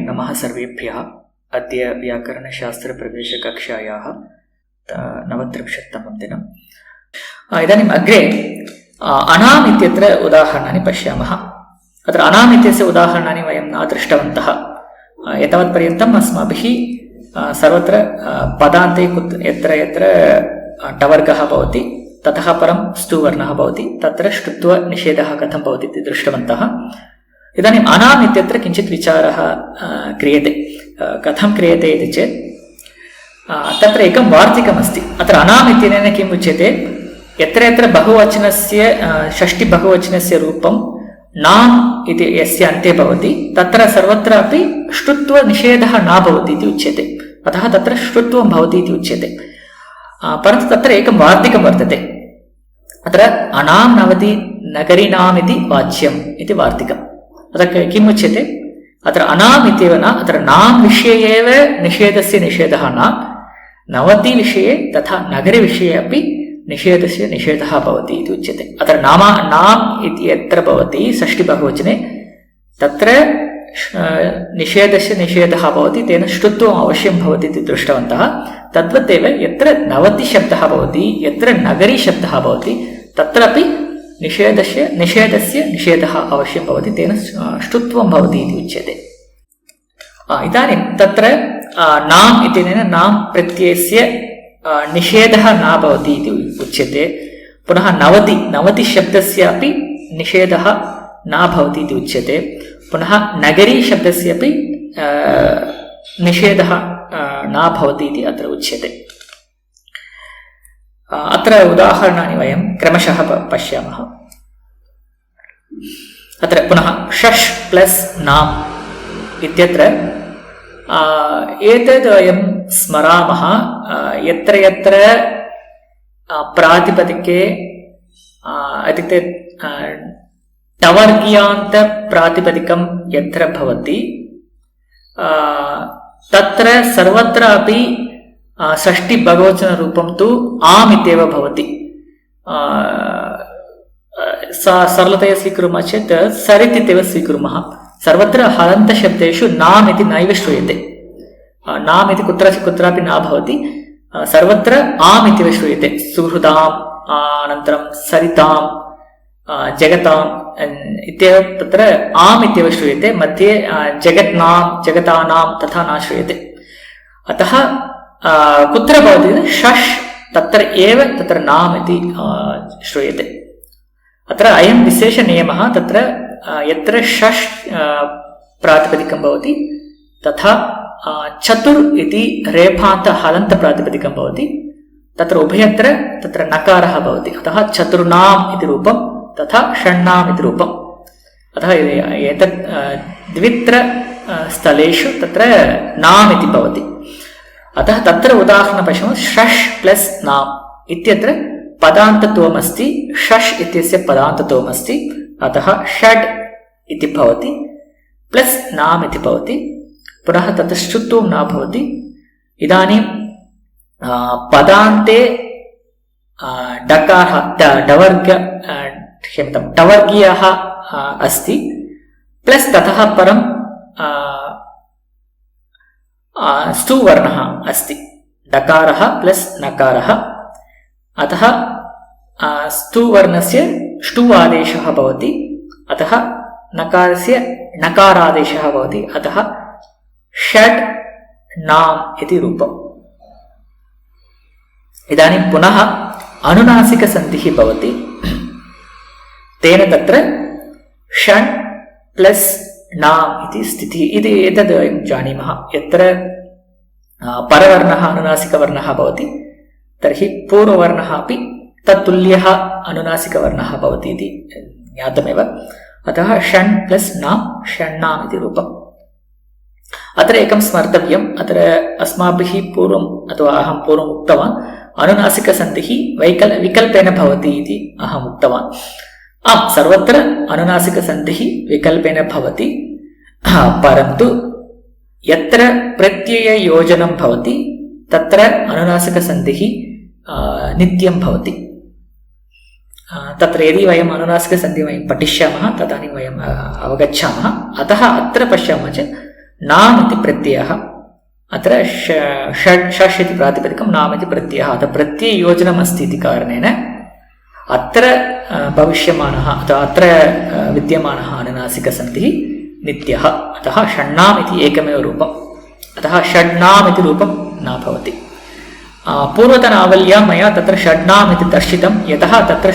नमः सर्वेभ्यः। अद्य व्याकरणशास्त्रप्रवेशकक्षायाः 39तमं दिनम्। इदानीम् अग्रे अनाम् इत्यत्र उदाहरणानि पश्यामः। अत्र अनाम् इत्यस्य उदाहरणानि वयं न दृष्टवन्तः। एतावत्पर्यन्तम् अस्माभिः सर्वत्र पदान्ते यत्र यत्र टवर्गः भवति ततः परं स्तुवर्णः भवति तत्र ष्टुत्वनिषेधः कथं भवति इति दृष्टवन्तः। इदानीम् अनाम् इत्यत्र किञ्चित् विचारः क्रियते। कथं क्रियते इति चेत् तत्र एकं वार्तिकमस्ति। अत्र अनाम् इत्यनेन किम् उच्यते, यत्र यत्र बहुवचनस्य षष्टिबहुवचनस्य रूपं नाम् इति यस्य अन्ते भवति तत्र सर्वत्र अपि ष्टुत्वनिषेधः न भवति इति उच्यते। अतः तत्र ष्टुत्वं भवति इति उच्यते। परन्तु तत्र एकं वार्तिकं वर्तते। अत्र अनाम् नवति नगरीणाम् इति वाच्यम् इति वार्तिकम्। अत्र किम् उच्यते, अत्र अनाम् इत्येव न, अत्र नाम् विषये एव निषेधस्य निषेधः न, नवति विषये तथा नगरविषये अपि निषेधस्य निषेधः भवति इति उच्यते। अत्र नाम् इति यत्र भवति षष्टिबहुवचने तत्र निषेधस्य निषेधः भवति, तेन ष्टुत्वम् अवश्यं भवति इति दृष्टवन्तः। तद्वत् एव यत्र नवति शब्दः भवति, यत्र नगरी शब्दः भवति तत्रापि निषेधस्य निषेधः अवश्यं भवति, तेन ष्टुत्वं भवति इति उच्यते। इदानीं तत्र नाम् इत्यनेन नाम् प्रत्ययस्य निषेधः न भवति इति उच्यते। पुनः नवति शब्दस्य अपि निषेधः न भवति इति उच्यते। पुनः नगरी शब्दस्य अपि निषेधः न भवति इति अत्र उच्यते। अत्र उदाहरणानि वयं क्रमशः पश्यामः। अत्र पुनः शश् प्लस् नाम् इत्यत्र एतद् वयं स्मरामः। यत्र यत्र प्रातिपदिके इत्युक्ते टवर्गीयान्त प्रातिपदिकं यत्र भवति तत्र सर्वत्र अपि षष्टि बहुवचनरूपं तु आम् इत्येव भवति। सरलतया स्वीकुर्मः चेत् सरित् इत्येव स्वीकुर्मः। सर्वत्र हलन्तशब्देषु नाम् इति नैव श्रूयते। नाम् इति कुत्रापि न भवति, सर्वत्र आम् इत्येव श्रूयते। सुहृदाम्, अनन्तरं सरिताम्, जगताम् इत्येव तत्र आम् इत्येव श्रूयते। मध्ये जगत्नाम्, जगतानाम् तथा न श्रूयते। अतः कुत्र भवति शश् तत्र एव तत्र नाम् इति श्रूयते। अत्र अयं विशेषनियमः। तत्र यत्र शश् प्रातिपदिकं भवति तथा चतुर् इति रेफान्त हलन्त प्रातिपदिकं भवति तत्र उभयत्र तत्र नकारः भवति। अतः चतुर्णाम् इति रूपं तथा षण्णाम् इति रूपम्। अतः एतत् द्वित्र स्थलेषु तत्र नाम् इति भवति। अतः तत्र उदाहरणं पश्यामः। शश् प्लस् नाम् इत्यत्र पदान्तत्वमस्ति, शश् इत्यस्य पदान्तत्वमस्ति। अतः षड् इति भवति प्लस् नाम् इति भवति। पुनः तत्र ष्टुत्वं न भवति। इदानीं पदान्ते डकारः टवर्गीयः अस्ति, प्लस् ततः परं स्तुवर्णः अस्ति, डकारः प्लस् नकारः। अतः स्तुवर्णस्य ष्टु आदेशः भवति, अतः नकारस्य नकारादेशः भवति। अतः षड् नाम् इति रूपम्। इदानीं पुनः अनुनासिकसन्धिः भवति। तेन तत्र षण् प्लस् नाम् इति स्थितिः इति एतद् वयं जानीमः। यत्र परवर्णः अनुनासिकवर्णः भवति तर्हि पूर्ववर्णः अपि तत्तुल्यः अनुनासिकवर्णः भवति इति ज्ञातमेव। अतः षण् प्लस् नाम् षण्णाम् इति रूपम्। अत्र एकं स्मर्तव्यम्। अत्र अस्माभिः पूर्वम् अथवा अहं पूर्वम् उक्तवान् अनुनासिकसन्धिः विकल्पेन भवति इति अहम् उक्तवान्। आम्, सर्वत्र अनुनासिकसन्धिः विकल्पेन भवति, परन्तु यत्र प्रत्यययोजनं भवति तत्र अनुनासिकसन्धिः नित्यं भवति। तत्र यदि वयम् अनुनासिकसन्धिं वयं पठिष्यामः तदानीं वयम् अवगच्छामः। अतः अत्र पश्यामः चेत् नाम इति प्रत्ययः अत्र षष् इति प्रातिपदिकं नाम इति प्रत्ययः अतः प्रत्यययोजनम् अस्ति इति कारणेन अत्र भविष्यमानः अथवा अत्र विद्यमानः अनुनासिकसन्धिः नित्यः अतः षण्णाम् इति एकमेव रूपम् अतः षड्नाम् इति रूपं न भवति पूर्वतनावल्यां मया तत्र षड्नाम् इति दर्शितं यतः तत्र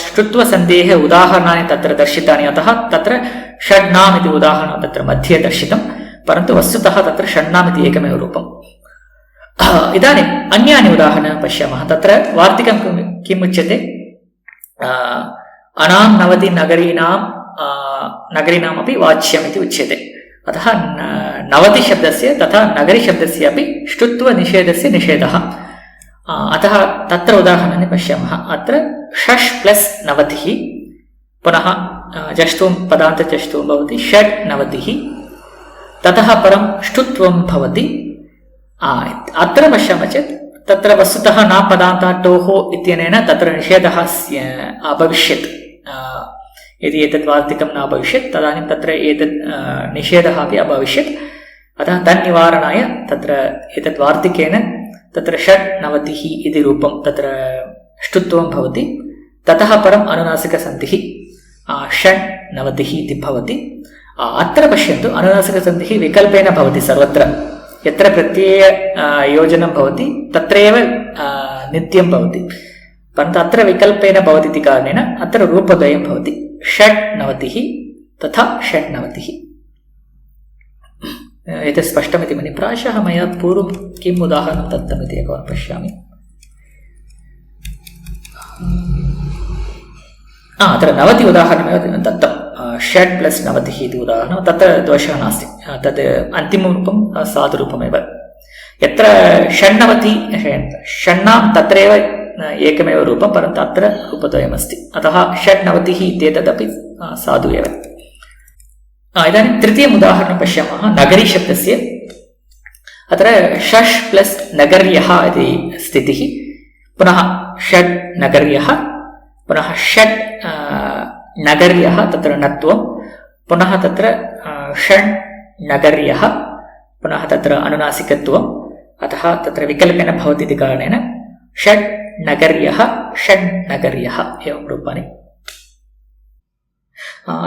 श्रुत्वसन्धेः उदाहरणानि तत्र दर्शितानि अतः तत्र षड्नाम् इति उदाहरणं तत्र मध्ये दर्शितं परन्तु वस्तुतः तत्र षण्णाम् इति एकमेव रूपम् इदानीम् अन्यानि उदाहरणानि पश्यामः तत्र वार्तिकं किम् उच्यते अनां नवति नगरीणामपि वाच्यम् इति उच्यते अतः नवति शब्दस्य तथा नगरी शब्दस्य अपि ष्टुत्वनिषेधस्य निषेधः अतः तत्र उदाहरणानि पश्यामः अत्र षष् प्लस् नवतिः पुनः जष्टुं पदान्तजष्टुं भवति षड् नवतिः ततः परं ष्टुत्वं भवति अत्र पश्यामः चेत् तत्र वस्तुतः न पदान्ताटोः इत्यनेन तत्र निषेधः अभविष्यत् यदि एतद् वार्तिकं न भविष्यत् तदानीं तत्र एतद् निषेधः अपि अभविष्यत् अतः तन्निवारणाय तत्र एतद् वार्तिकेन तत्र षड् नवतिः इति रूपं तत्र ष्टुत्वं भवति ततः परम् अनुनासिकसन्धिः षड् नवतिः इति भवति अत्र पश्यन्तु अनुनासिकसन्धिः विकल्पेन भवति सर्वत्र यत्र प्रत्यययोजनं भवति तत्रैव नित्यं भवति परन्तु अत्र विकल्पेन भवति इति कारणेन अत्र रूपद्वयं भवति षड् नवतिः तथा षड् नवतिः एतत् स्पष्टमिति मन्ये प्रायशः मया पूर्वं किम् उदाहरणं दत्तमिति एकवारं पश्यामि अत्र 90 उदाहरणमेव दत्तं षड् प्लस् नवतिः इति उदाहरणं तत्र दोषः नास्ति तद् अन्तिमरूपं साधुरूपमेव यत्र षण्णवति षण्णां तत्रैव एकमेव रूपं परन्तु अत्र रूपद्वयमस्ति अतः षड् नवतिः इत्येतदपि साधु एव इदानीं तृतीयम् उदाहरणं पश्यामः नगरी शब्दस्य अत्र षष् प्लस् नगर्यः इति स्थितिः पुनः षड् नगर्यः पुनः षड् नगर्यः तत्र नत्वं पुनः तत्र षण् नगर्यः पुनः तत्र अनुनासिकत्वम् अतः तत्र विकल्पेन भवति इति कारणेन षड् नगर्यः षड् नगर्यः एवं रूपाणि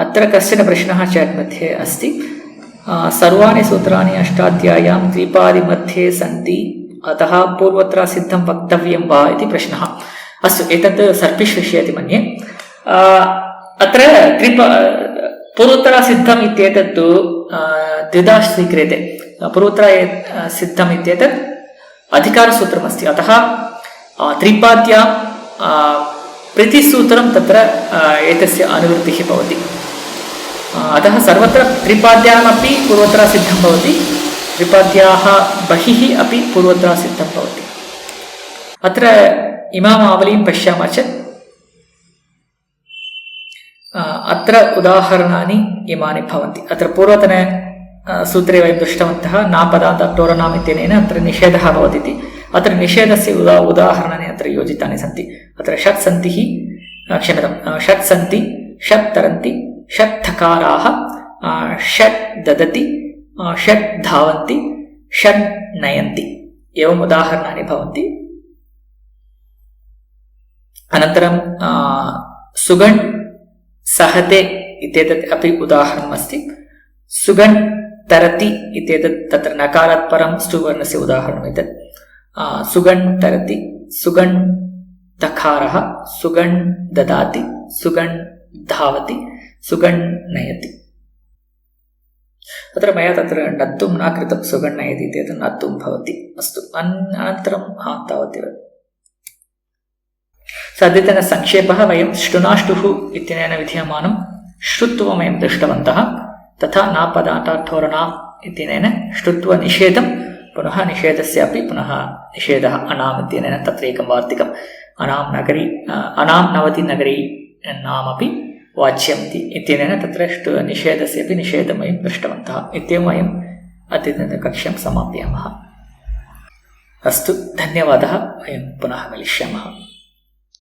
अत्र कश्चन प्रश्नः चैट् मध्ये अस्ति सर्वाणि सूत्राणि अष्टाध्याय्यां त्रिपादिमध्ये सन्ति अतः पूर्वत्र सिद्धं वक्तव्यं वा इति प्रश्नः अस्तु एतत् सर्पिष् विषये इति मन्ये अत्र पूर्वोत्तरसिद्धम् इत्येतत् द्विधा स्वीक्रियते पूर्वोत्तरसिद्धम् इत्येतत् अधिकारसूत्रमस्ति अतः त्रिपाद्यां प्रतिसूत्रं तत्र एतस्य अनुवृत्तिः भवति अतः सर्वत्र त्रिपाद्यामपि पूर्वोत्तरसिद्धं भवति त्रिपाद्याः बहिः अपि पूर्वोत्तरसिद्धं भवति अत्र इमाम् आवलीं पश्यामः चेत् अत्र उदाहरणानि इमानि भवन्ति अत्र पूर्वतने सूत्रे वयं दृष्टवन्तः नापदान्तक्टोरनाम् इत्यनेन अत्र निषेधः भवति इति अत्र निषेधस्य उदाहरणानि अत्र योजितानि सन्ति अत्र षट् सन्तिः क्षम्यतां षट् सन्ति षट् तरन्ति षट् थकाराः षट् ददति षट् धावन्ति षट् नयन्ति एवम् उदाहरणानि भवन्ति अनन्तरं सुगण् सहते इत्येतत् अपि उदाहरणमस्ति सुगण् तरति इत्येतत् तत्र नकारात् परं स्तुवर्णस्य उदाहरणम् एतत् सुगण् तरति सुगण् तकारः सुगण् ददाति सुगण् धावति सुगण् नयति तत्र मया तत्र नत्तुं न कृतं सुगण् नयति इत्येतत् नत्तुं भवति अस्तु अनन्तरं तावदेव सद्यतन संक्षेपः वयं ष्टुनाष्टुः इत्यनेन विधीयमानं श्रुत्वं वयं दृष्टवन्तः तथा नापदान्तोरणाम् इत्यनेन श्रुत्वनिषेधं पुनः निषेधस्य अपि पुनः निषेधः अनाम् इत्यनेन तत्र एकं वार्तिकम् अनां नवति नगरी नामपि वाच्यम् इत्यनेन तत्र निषेधस्य अपि निषेधं वयं दृष्टवन्तः इत्येवं वयम् अद्यतनकक्ष्यां समापयामः अस्तु धन्यवादः वयं पुनः मिलिष्यामः